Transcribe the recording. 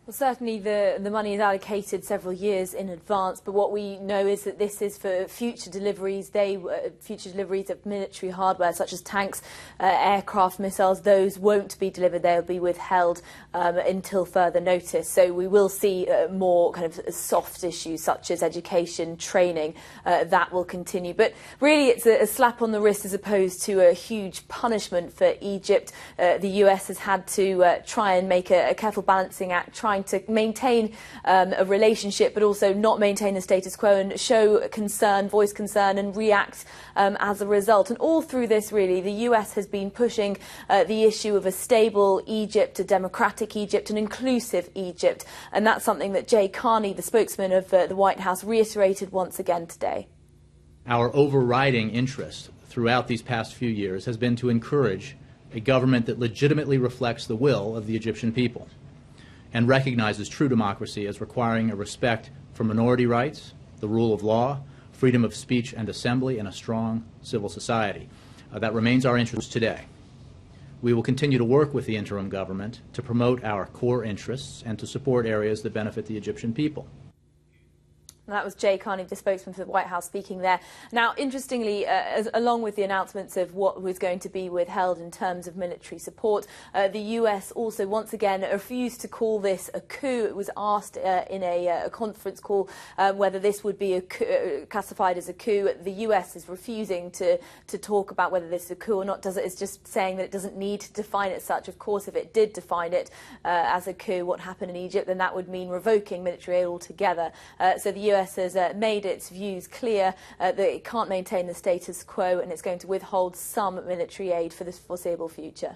Well, certainly the money is allocated several years in advance, but what we know is that this is for future deliveries. Future deliveries of military hardware such as tanks, aircraft, missiles. Those won't be delivered; they'll be withheld until further notice. So we will see more kind of soft issues such as education, training. That will continue, but really it's a slap on the wrist as opposed to a huge punishment for Egypt. The US has had to try and make a careful balancing act, trying to maintain a relationship but also not maintain the status quo and show concern, voice concern and react as a result. And all through this, really, the US has been pushing the issue of a stable Egypt, a democratic Egypt, an inclusive Egypt. And that's something that Jay Carney, the spokesman of the White House, reiterated once again today. Our overriding interest throughout these past few years has been to encourage a government that legitimately reflects the will of the Egyptian people and recognizes true democracy as requiring a respect for minority rights, the rule of law, freedom of speech and assembly, and a strong civil society. That remains our interest today. We will continue to work with the interim government to promote our core interests and to support areas that benefit the Egyptian people. And that was Jay Carney, the spokesman for the White House, speaking there. Now, interestingly, along with the announcements of what was going to be withheld in terms of military support, the US also once again refused to call this a coup. It was asked in a conference call whether this would be classified as a coup. The US is refusing to talk about whether this is a coup or not. It's just saying that it doesn't need to define it as such. Of course, if it did define it as a coup, what happened in Egypt, then that would mean revoking military aid altogether. So the US has made its views clear that it can't maintain the status quo and it's going to withhold some military aid for the foreseeable future.